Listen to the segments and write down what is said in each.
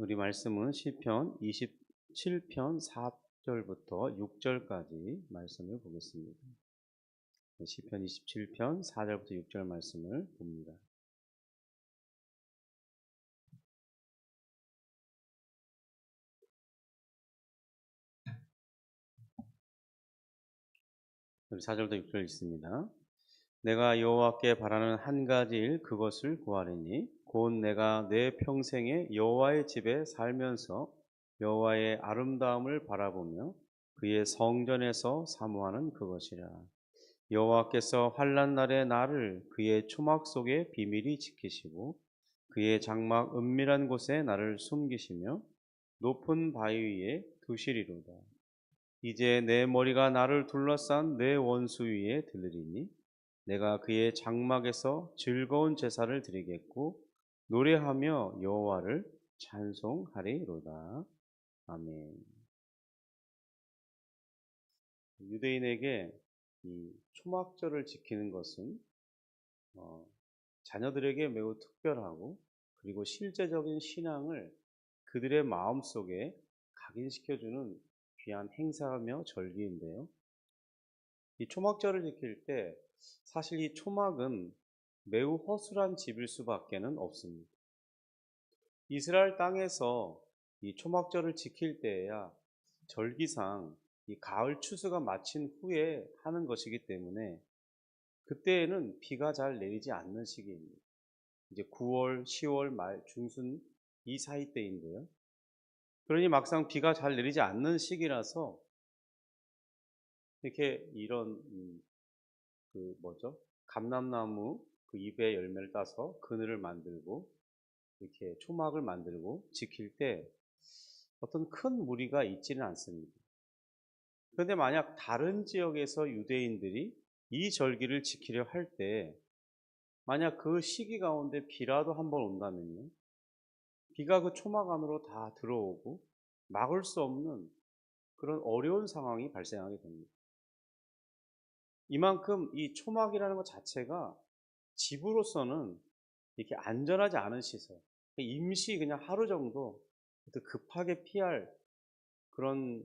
우리 말씀은 시편 27편 4절부터 6절까지 말씀을 보겠습니다. 시편 27편 4절부터 6절 말씀을 봅니다. 우리 4절부터 6절 있습니다. 내가 여호와께 바라는 한 가지 일 그것을 구하리니 곧 내가 내 평생에 여호와의 집에 살면서 여호와의 아름다움을 바라보며 그의 성전에서 사모하는 그것이라. 여호와께서 환난 날에 나를 그의 초막 속에 비밀히 지키시고 그의 장막 은밀한 곳에 나를 숨기시며 높은 바위 위에 두시리로다. 이제 내 머리가 나를 둘러싼 내 원수 위에 들리리니 내가 그의 장막에서 즐거운 제사를 드리겠고 노래하며 여호와를 찬송하리로다. 아멘. 유대인에게 이 초막절을 지키는 것은 어, 자녀들에게 매우 특별하고 그리고 실제적인 신앙을 그들의 마음속에 각인시켜주는 귀한 행사며 절기인데요. 이 초막절을 지킬 때 사실 이 초막은 매우 허술한 집일 수밖에는 없습니다. 이스라엘 땅에서 이 초막절을 지킬 때에야 절기상 이 가을 추수가 마친 후에 하는 것이기 때문에 그때에는 비가 잘 내리지 않는 시기입니다. 이제 9월, 10월 말, 중순 이 사이 때인데요. 그러니 막상 비가 잘 내리지 않는 시기라서 이렇게 이런 그 뭐죠? 감람나무 그 잎에 열매를 따서 그늘을 만들고 이렇게 초막을 만들고 지킬 때 어떤 큰 무리가 있지는 않습니다. 그런데 만약 다른 지역에서 유대인들이 이 절기를 지키려 할 때 만약 그 시기 가운데 비라도 한번 온다면요. 비가 그 초막 안으로 다 들어오고 막을 수 없는 그런 어려운 상황이 발생하게 됩니다. 이만큼 이 초막이라는 것 자체가 집으로서는 이렇게 안전하지 않은 시설, 임시 그냥 하루 정도 급하게 피할 그런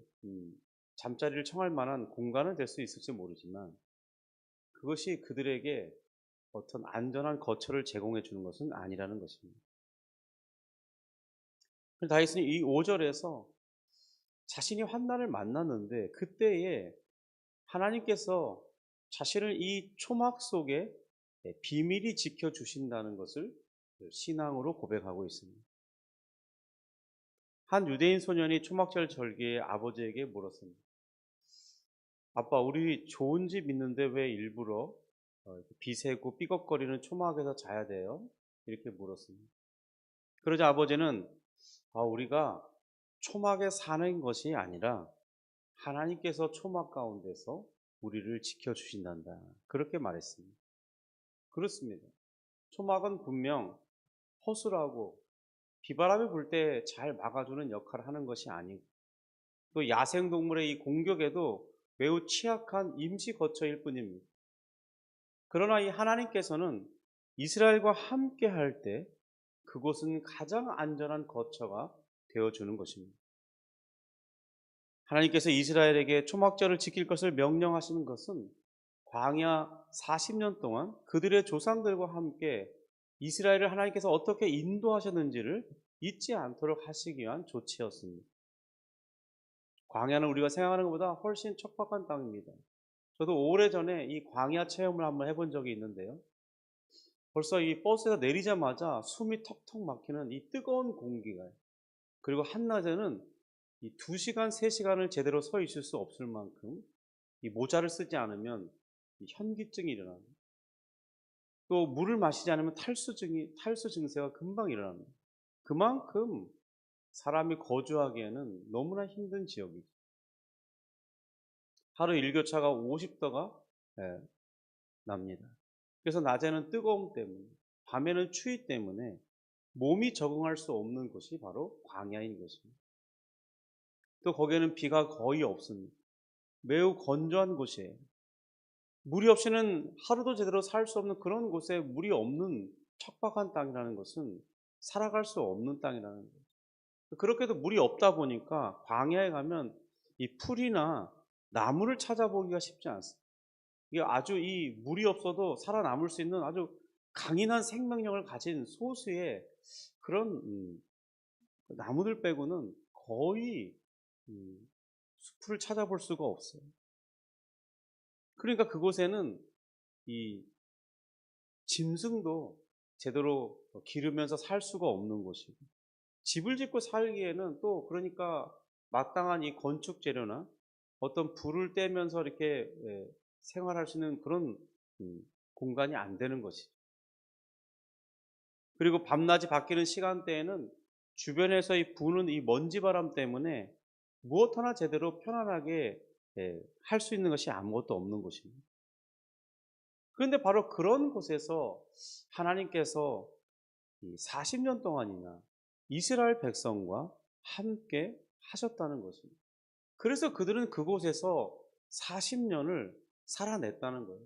잠자리를 청할 만한 공간은 될 수 있을지 모르지만 그것이 그들에게 어떤 안전한 거처를 제공해 주는 것은 아니라는 것입니다. 다윗은 이 5절에서 자신이 환난을 만났는데 그때에 하나님께서 자신을 이 초막 속에 비밀히 지켜주신다는 것을 신앙으로 고백하고 있습니다. 한 유대인 소년이 초막절 절기에 아버지에게 물었습니다. 아빠, 우리 좋은 집 있는데 왜 일부러 비새고 삐걱거리는 초막에서 자야 돼요? 이렇게 물었습니다. 그러자 아버지는 우리가 초막에 사는 것이 아니라 하나님께서 초막 가운데서 우리를 지켜주신단다. 그렇게 말했습니다. 그렇습니다. 초막은 분명 허술하고 비바람이 불 때 잘 막아주는 역할을 하는 것이 아니고 또 야생동물의 이 공격에도 매우 취약한 임시 거처일 뿐입니다. 그러나 이 하나님께서는 이스라엘과 함께 할 때 그곳은 가장 안전한 거처가 되어주는 것입니다. 하나님께서 이스라엘에게 초막절을 지킬 것을 명령하시는 것은 광야 40년 동안 그들의 조상들과 함께 이스라엘을 하나님께서 어떻게 인도하셨는지를 잊지 않도록 하시기 위한 조치였습니다. 광야는 우리가 생각하는 것보다 훨씬 척박한 땅입니다. 저도 오래전에 이 광야 체험을 한번 해본 적이 있는데요. 벌써 이 버스에서 내리자마자 숨이 턱턱 막히는 이 뜨거운 공기가 그리고 한낮에는 이 2시간, 3시간을 제대로 서 있을 수 없을 만큼 이 모자를 쓰지 않으면 이 현기증이 일어납니다. 또 물을 마시지 않으면 탈수 증세가 금방 일어납니다. 그만큼 사람이 거주하기에는 너무나 힘든 지역이죠. 하루 일교차가 50도가 납니다. 그래서 낮에는 뜨거움 때문에, 밤에는 추위 때문에 몸이 적응할 수 없는 곳이 바로 광야인 것입니다. 또 거기에는 비가 거의 없습니다. 매우 건조한 곳이에요. 물이 없이는 하루도 제대로 살 수 없는 그런 곳에 물이 없는 척박한 땅이라는 것은 살아갈 수 없는 땅이라는 거예요. 그렇게도 물이 없다 보니까 광야에 가면 이 풀이나 나무를 찾아보기가 쉽지 않습니다. 이게 아주 이 물이 없어도 살아남을 수 있는 아주 강인한 생명력을 가진 소수의 그런 나무들 빼고는 거의 숲을 찾아볼 수가 없어요. 그러니까 그곳에는 이 짐승도 제대로 기르면서 살 수가 없는 곳이고, 집을 짓고 살기에는 또 그러니까 마땅한 이 건축 재료나 어떤 불을 떼면서 이렇게 생활할 수 있는 그런 공간이 안 되는 것이죠. 그리고 밤낮이 바뀌는 시간대에는 주변에서 이 부는 이 먼지바람 때문에 무엇 하나 제대로 편안하게 할 수 있는 것이 아무것도 없는 곳입니다. 그런데 바로 그런 곳에서 하나님께서 이 40년 동안이나 이스라엘 백성과 함께 하셨다는 것입니다. 그래서 그들은 그곳에서 40년을 살아냈다는 거예요.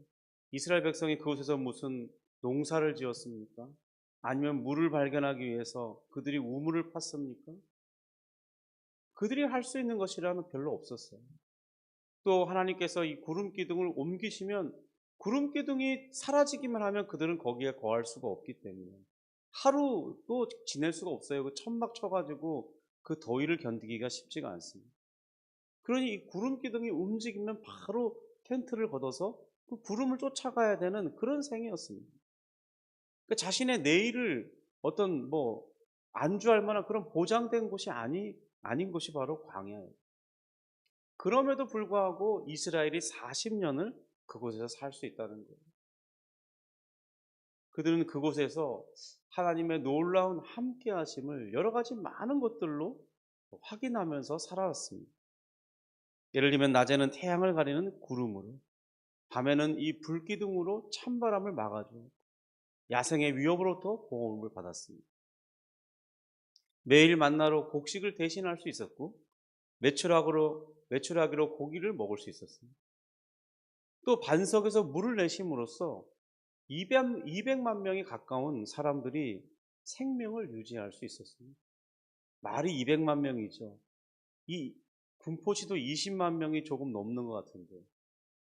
이스라엘 백성이 그곳에서 무슨 농사를 지었습니까? 아니면 물을 발견하기 위해서 그들이 우물을 팠습니까? 그들이 할 수 있는 것이라면 별로 없었어요. 또 하나님께서 이 구름 기둥을 옮기시면 구름 기둥이 사라지기만 하면 그들은 거기에 거할 수가 없기 때문에 하루도 지낼 수가 없어요. 그 천막 쳐가지고 그 더위를 견디기가 쉽지가 않습니다. 그러니 이 구름 기둥이 움직이면 바로 텐트를 걷어서 그 구름을 쫓아가야 되는 그런 생이었습니다. 그 자신의 내일을 어떤 뭐 안주할 만한 그런 보장된 곳이 아닌 곳이 바로 광야예요. 그럼에도 불구하고 이스라엘이 40년을 그곳에서 살 수 있다는 거예요. 그들은 그곳에서 하나님의 놀라운 함께 하심을 여러 가지 많은 것들로 확인하면서 살아왔습니다. 예를 들면 낮에는 태양을 가리는 구름으로, 밤에는 이 불기둥으로 찬바람을 막아주고 야생의 위협으로부터 보호를 받았습니다. 매일 만나로 곡식을 대신할 수 있었고 메추라기로 고기를 먹을 수 있었습니다. 또 반석에서 물을 내심으로써 200만 명이 가까운 사람들이 생명을 유지할 수 있었습니다. 말이 200만 명이죠. 이 군포시도 20만 명이 조금 넘는 것 같은데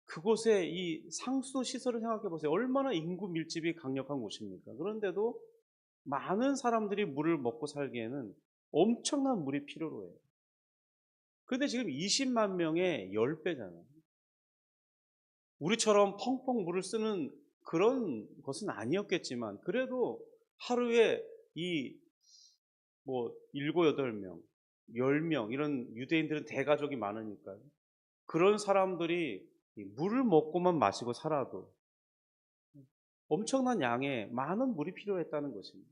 그곳에 이 상수도 시설을 생각해 보세요. 얼마나 인구 밀집이 강력한 곳입니까? 그런데도 많은 사람들이 물을 먹고 살기에는 엄청난 물이 필요로 해요. 그런데 지금 20만 명의 10배잖아요. 우리처럼 펑펑 물을 쓰는 그런 것은 아니었겠지만 그래도 하루에 이 뭐 7, 8명, 10명 이런 유대인들은 대가족이 많으니까요. 그런 사람들이 물을 먹고만 마시고 살아도 엄청난 양의 많은 물이 필요했다는 것입니다.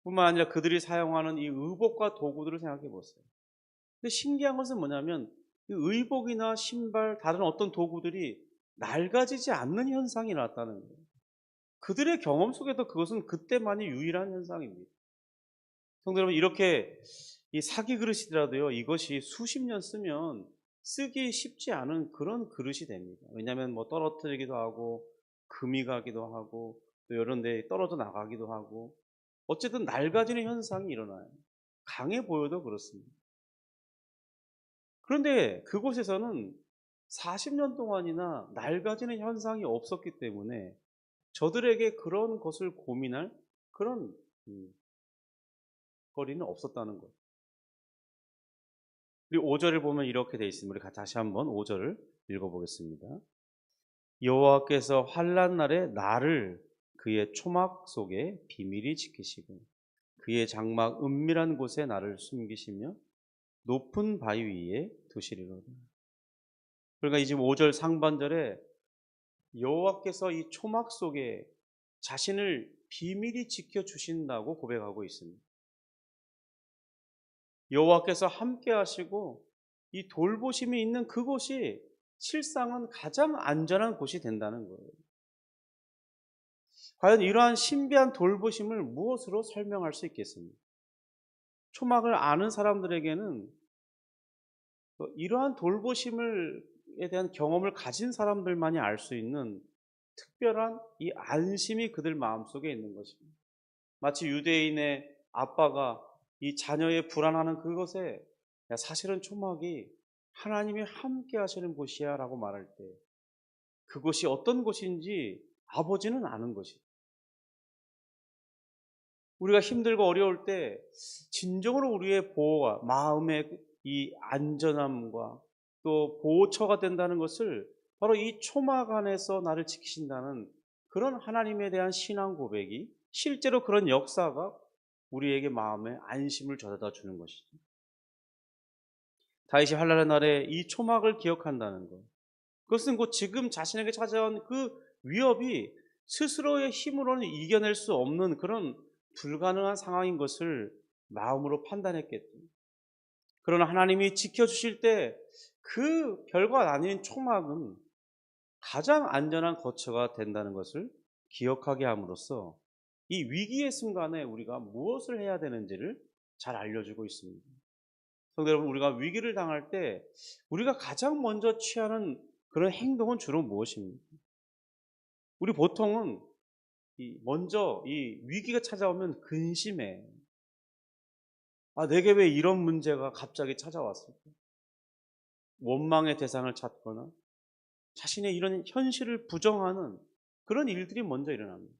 뿐만 아니라 그들이 사용하는 이 의복과 도구들을 생각해 보세요. 근데 신기한 것은 뭐냐면 이 의복이나 신발, 다른 어떤 도구들이 낡아지지 않는 현상이 나왔다는 거예요. 그들의 경험 속에도 그것은 그때만이 유일한 현상입니다. 성도 여러분, 이렇게 이 사기 그릇이더라도요, 이것이 수십 년 쓰면 쓰기 쉽지 않은 그런 그릇이 됩니다. 왜냐하면 뭐 떨어뜨리기도 하고, 금이 가기도 하고, 또 이런 데 떨어져 나가기도 하고, 어쨌든 낡아지는 현상이 일어나요. 강해 보여도 그렇습니다. 그런데 그곳에서는 40년 동안이나 낡아지는 현상이 없었기 때문에 저들에게 그런 것을 고민할 그런 거리는 없었다는 거예요. 그리고 5절을 보면 이렇게 되어 있습니다. 우리 다시 한번 5절을 읽어보겠습니다. 여호와께서 환난 날에 나를 그의 초막 속에 비밀히 지키시고 그의 장막 은밀한 곳에 나를 숨기시며 높은 바위 위에 두시리로다. 그러니까 이 지금 5절 상반절에 여호와께서 이 초막 속에 자신을 비밀히 지켜주신다고 고백하고 있습니다. 여호와께서 함께 하시고 이 돌보심이 있는 그곳이 실상은 가장 안전한 곳이 된다는 거예요. 과연 이러한 신비한 돌보심을 무엇으로 설명할 수 있겠습니까? 초막을 아는 사람들에게는 이러한 돌보심에 대한 경험을 가진 사람들만이 알 수 있는 특별한 이 안심이 그들 마음속에 있는 것입니다. 마치 유대인의 아빠가 이 자녀의 불안하는 그것에 야, 사실은 초막이 하나님이 함께 하시는 곳이야 라고 말할 때 그것이 어떤 곳인지 아버지는 아는 것이죠. 우리가 힘들고 어려울 때 진정으로 우리의 보호와 마음의 이 안전함과 또 보호처가 된다는 것을 바로 이 초막 안에서 나를 지키신다는 그런 하나님에 대한 신앙 고백이 실제로 그런 역사가 우리에게 마음에 안심을 줘다 주는 것이죠. 다윗이 환난의 날에 이 초막을 기억한다는 것. 그것은 곧 지금 자신에게 찾아온 그 위협이 스스로의 힘으로는 이겨낼 수 없는 그런 불가능한 상황인 것을 마음으로 판단했겠죠. 그러나 하나님이 지켜주실 때 그 별거 아닌 초막은 가장 안전한 거처가 된다는 것을 기억하게 함으로써 이 위기의 순간에 우리가 무엇을 해야 되는지를 잘 알려주고 있습니다. 성도 여러분, 우리가 위기를 당할 때 우리가 가장 먼저 취하는 그런 행동은 주로 무엇입니까? 우리 보통은 먼저 이 위기가 찾아오면 근심해. 아, 내게 왜 이런 문제가 갑자기 찾아왔을까? 원망의 대상을 찾거나 자신의 이런 현실을 부정하는 그런 일들이 먼저 일어납니다.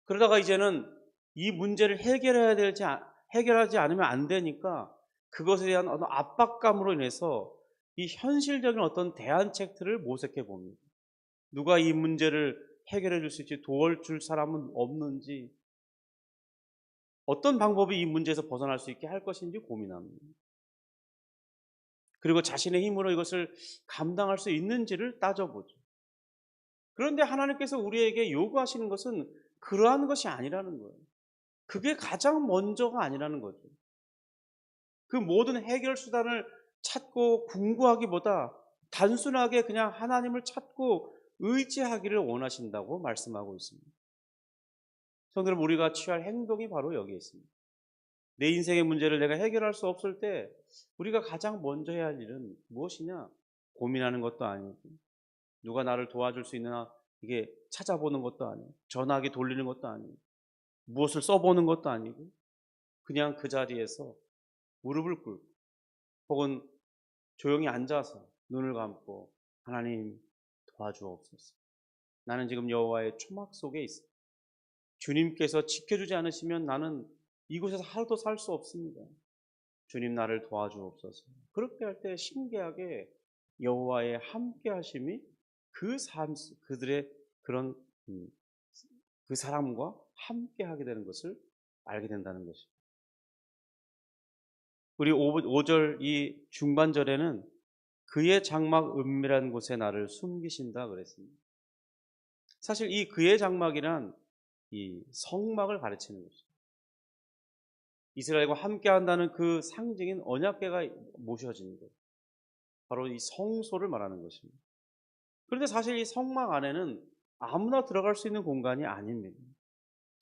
그러다가 이제는 이 문제를 해결하지 않으면 안 되니까 그것에 대한 어떤 압박감으로 인해서 이 현실적인 어떤 대안책들을 모색해 봅니다. 누가 이 문제를 해결해 줄 수 있지, 도와줄 사람은 없는지, 어떤 방법이 이 문제에서 벗어날 수 있게 할 것인지 고민합니다. 그리고 자신의 힘으로 이것을 감당할 수 있는지를 따져보죠. 그런데 하나님께서 우리에게 요구하시는 것은 그러한 것이 아니라는 거예요. 그게 가장 먼저가 아니라는 거죠. 그 모든 해결 수단을 찾고 궁구하기보다 단순하게 그냥 하나님을 찾고 의지하기를 원하신다고 말씀하고 있습니다. 성도 여러분, 우리가 취할 행동이 바로 여기에 있습니다. 내 인생의 문제를 내가 해결할 수 없을 때 우리가 가장 먼저 해야 할 일은 무엇이냐? 고민하는 것도 아니고 누가 나를 도와줄 수 있나 이게 찾아보는 것도 아니고 전화기 돌리는 것도 아니고 무엇을 써보는 것도 아니고 그냥 그 자리에서 무릎을 꿇고 혹은 조용히 앉아서 눈을 감고 하나님 도와주옵소서. 나는 지금 여호와의 초막 속에 있어. 주님께서 지켜주지 않으시면 나는 이곳에서 하루도 살 수 없습니다. 주님 나를 도와주옵소서. 그렇게 할 때 신기하게 여호와의 함께 하심이 그들의 그런 그 사람과 함께 하게 되는 것을 알게 된다는 것입니다. 우리 5절 이 중반절에는 그의 장막 은밀한 곳에 나를 숨기신다 그랬습니다. 사실 이 그의 장막이란 이 성막을 가르치는 것입니다. 이스라엘과 함께 한다는 그 상징인 언약궤가 모셔진 것. 바로 이 성소를 말하는 것입니다. 그런데 사실 이 성막 안에는 아무나 들어갈 수 있는 공간이 아닙니다.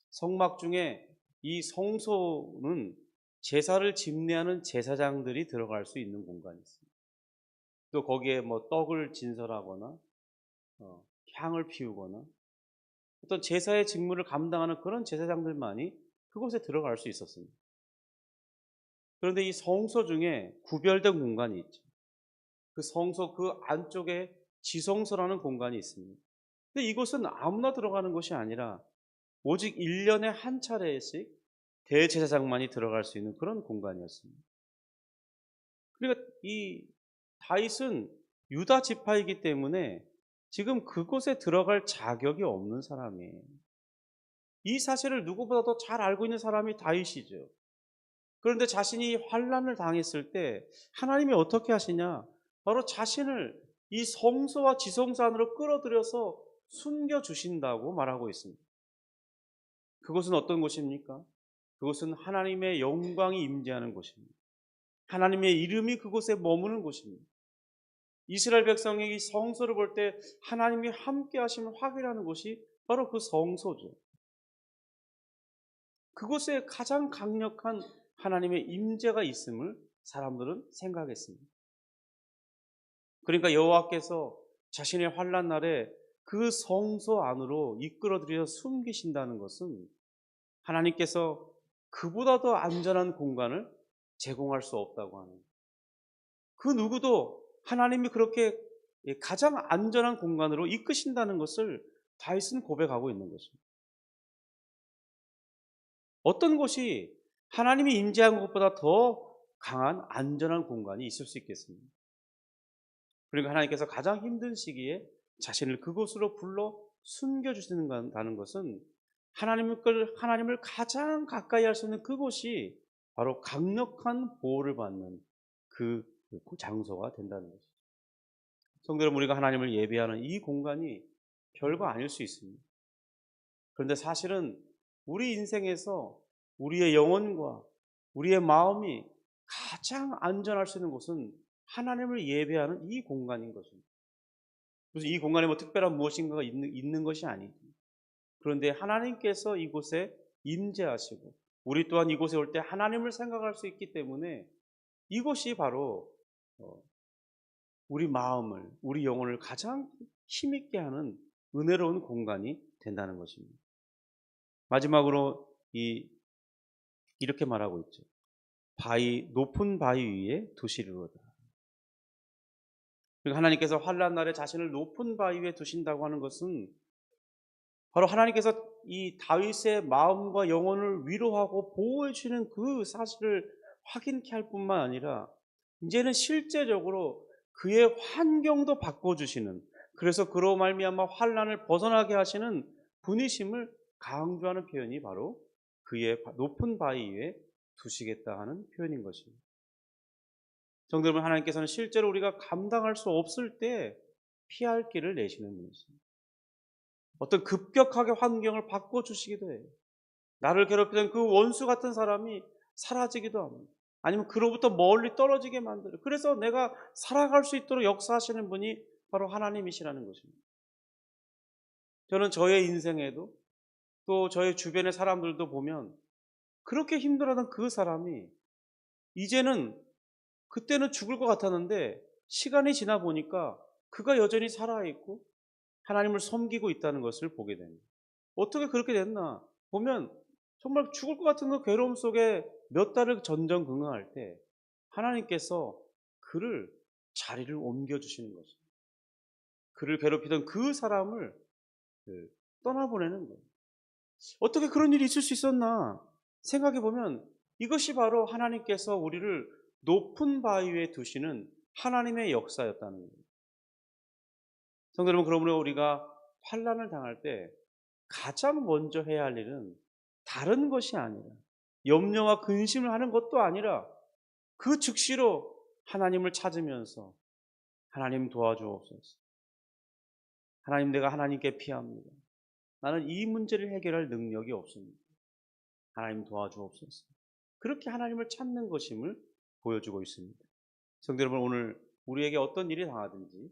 성막 중에 이 성소는 제사를 집례하는 제사장들이 들어갈 수 있는 공간이 있습니다. 또 거기에 뭐 떡을 진설하거나 향을 피우거나 어떤 제사의 직무를 감당하는 그런 제사장들만이 그곳에 들어갈 수 있었습니다. 그런데 이 성소 중에 구별된 공간이 있죠. 그 성소 그 안쪽에 지성소라는 공간이 있습니다. 근데 이곳은 아무나 들어가는 것이 아니라 오직 1년에 한 차례씩 대제사장만이 들어갈 수 있는 그런 공간이었습니다. 그러니까 이 다윗은 유다 지파이기 때문에 지금 그곳에 들어갈 자격이 없는 사람이에요. 이 사실을 누구보다도 잘 알고 있는 사람이 다윗이죠. 그런데 자신이 환난을 당했을 때 하나님이 어떻게 하시냐? 바로 자신을 이 성소와 지성소 안으로 끌어들여서 숨겨주신다고 말하고 있습니다. 그것은 어떤 곳입니까? 그것은 하나님의 영광이 임재하는 곳입니다. 하나님의 이름이 그곳에 머무는 곳입니다. 이스라엘 백성이 이 성소를 볼 때 하나님이 함께 하심을 확인하는 곳이 바로 그 성소죠. 그곳에 가장 강력한 하나님의 임재가 있음을 사람들은 생각했습니다. 그러니까 여호와께서 자신의 환난 날에 그 성소 안으로 이끌어들여 숨기신다는 것은 하나님께서 그보다 더 안전한 공간을 제공할 수 없다고 하는, 그 누구도 하나님이 그렇게 가장 안전한 공간으로 이끄신다는 것을 다윗은 고백하고 있는 것입니다. 어떤 곳이 하나님이 임재한 것보다 더 강한 안전한 공간이 있을 수 있겠습니까? 그러니까 하나님께서 가장 힘든 시기에 자신을 그곳으로 불러 숨겨주신다는 것은 하나님을 가장 가까이 할 수 있는 그곳이 바로 강력한 보호를 받는 그 장소가 된다는 것이죠. 성도 여러분, 우리가 하나님을 예배하는 이 공간이 별거 아닐 수 있습니다. 그런데 사실은 우리 인생에서 우리의 영혼과 우리의 마음이 가장 안전할 수 있는 곳은 하나님을 예배하는 이 공간인 것입니다. 그래서 이 공간에 뭐 특별한 무엇인가가 있는 것이 아니고, 그런데 하나님께서 이곳에 임재하시고 우리 또한 이곳에 올 때 하나님을 생각할 수 있기 때문에 이곳이 바로 우리 마음을, 우리 영혼을 가장 힘있게 하는 은혜로운 공간이 된다는 것입니다. 마지막으로 이렇게 말하고 있죠. 높은 바위 위에 두시리로다. 그러니까 하나님께서 환난 날에 자신을 높은 바위 위에 두신다고 하는 것은 바로 하나님께서 이 다윗의 마음과 영혼을 위로하고 보호해 주는 그 사실을 확인케 할 뿐만 아니라 이제는 실제적으로 그의 환경도 바꿔주시는, 그래서 그로 말미암아 환난을 벗어나게 하시는 분이심을 강조하는 표현이 바로 그의 높은 바위 위에 두시겠다 하는 표현인 것입니다. 성도 여러분, 하나님께서는 실제로 우리가 감당할 수 없을 때 피할 길을 내시는 분이십니다. 어떤 급격하게 환경을 바꿔주시기도 해요. 나를 괴롭히던 그 원수 같은 사람이 사라지기도 합니다. 아니면 그로부터 멀리 떨어지게 만들어요. 그래서 내가 살아갈 수 있도록 역사하시는 분이 바로 하나님이시라는 것입니다. 저는 저의 인생에도 또 저의 주변의 사람들도 보면 그렇게 힘들어하던 그 사람이 이제는, 그때는 죽을 것 같았는데 시간이 지나 보니까 그가 여전히 살아있고 하나님을 섬기고 있다는 것을 보게 됩니다. 어떻게 그렇게 됐나 보면 정말 죽을 것 같은 그 괴로움 속에 몇 달을 전전긍긍할 때 하나님께서 그를 자리를 옮겨주시는 것입니다. 그를 괴롭히던 그 사람을 떠나보내는 거예요. 어떻게 그런 일이 있을 수 있었나 생각해 보면 이것이 바로 하나님께서 우리를 높은 바위 위에 두시는 하나님의 역사였다는 거예요. 성도 여러분, 그러므로 우리가 환난을 당할 때 가장 먼저 해야 할 일은 다른 것이 아니라, 염려와 근심을 하는 것도 아니라 그 즉시로 하나님을 찾으면서 하나님 도와주옵소서. 하나님, 내가 하나님께 피합니다. 나는 이 문제를 해결할 능력이 없습니다. 하나님 도와주옵소서. 그렇게 하나님을 찾는 것임을 보여주고 있습니다. 성도 여러분, 오늘 우리에게 어떤 일이 당하든지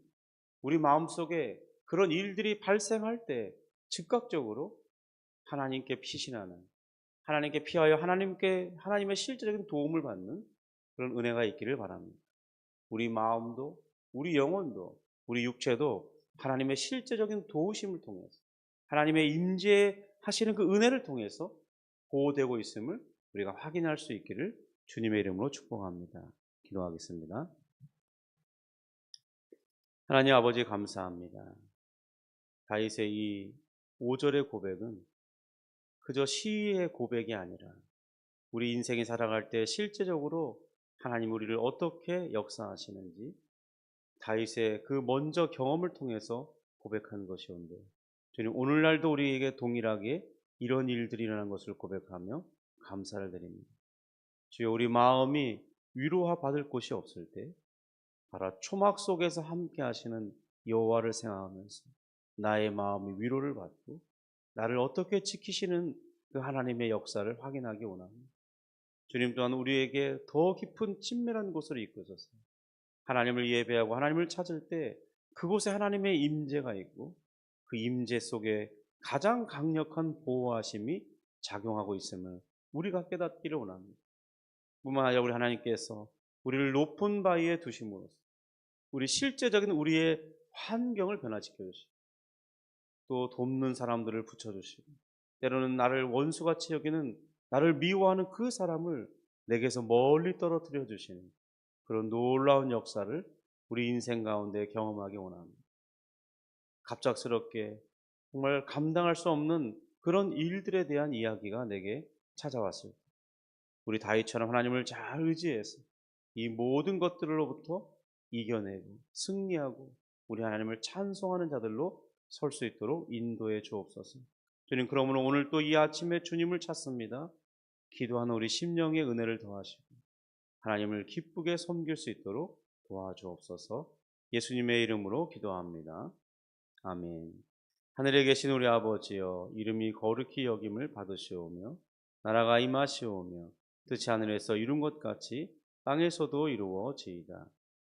우리 마음속에 그런 일들이 발생할 때 즉각적으로 하나님께 피신하는, 하나님께 피하여 하나님의 실제적인 도움을 받는 그런 은혜가 있기를 바랍니다. 우리 마음도, 우리 영혼도, 우리 육체도 하나님의 실제적인 도우심을 통해서, 하나님의 임재하시는 그 은혜를 통해서 보호되고 있음을 우리가 확인할 수 있기를 주님의 이름으로 축복합니다. 기도하겠습니다. 하나님 아버지, 감사합니다. 다윗의 이 5절의 고백은 그저 시의 고백이 아니라 우리 인생이 살아갈 때 실제적으로 하나님 우리를 어떻게 역사하시는지 다윗의 그 먼저 경험을 통해서 고백하는 것이온데, 주님, 오늘날도 우리에게 동일하게 이런 일들이 일어난 것을 고백하며 감사를 드립니다. 주여, 우리 마음이 위로와 받을 곳이 없을 때 바로 초막 속에서 함께 하시는 여호와를 생각하면서 나의 마음이 위로를 받고 나를 어떻게 지키시는 그 하나님의 역사를 확인하기 원합니다. 주님 또한 우리에게 더 깊은 친밀한 곳으로 이끌어서 하나님을 예배하고 하나님을 찾을 때 그곳에 하나님의 임재가 있고 그 임재 속에 가장 강력한 보호하심이 작용하고 있음을 우리가 깨닫기를 원합니다. 뿐만 아니라 우리 하나님께서 우리를 높은 바위에 두심으로써 우리 실제적인 우리의 환경을 변화시켜 주시고 또 돕는 사람들을 붙여주시고 때로는 나를 원수같이 여기는 나를 미워하는 그 사람을 내게서 멀리 떨어뜨려 주시는 그런 놀라운 역사를 우리 인생 가운데 경험하기 원합니다. 갑작스럽게 정말 감당할 수 없는 그런 일들에 대한 이야기가 내게 찾아왔을 때 우리 다윗처럼 하나님을 잘 의지해서 이 모든 것들로부터 이겨내고 승리하고 우리 하나님을 찬송하는 자들로 설 수 있도록 인도해 주옵소서. 주님, 그러므로 오늘 또 이 아침에 주님을 찾습니다. 기도하는 우리 심령의 은혜를 더하시고 하나님을 기쁘게 섬길 수 있도록 도와주옵소서. 예수님의 이름으로 기도합니다. 아멘. 하늘에 계신 우리 아버지여, 이름이 거룩히 여김을 받으시오며 나라가 임하시오며 뜻이 하늘에서 이룬 것 같이 땅에서도 이루어지이다.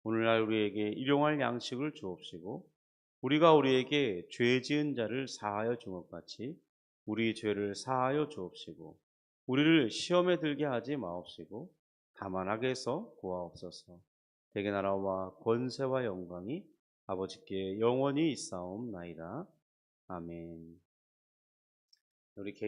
오늘날 우리에게 일용할 양식을 주옵시고 우리가 우리에게 죄 지은 자를 사하여 준 것 같이 우리 죄를 사하여 주옵시고 우리를 시험에 들게 하지 마옵시고 다만 악에서 구하옵소서. 대개 나라와 권세와 영광이 아버지께 영원히 있사옵나이다. 아멘. 우리 개인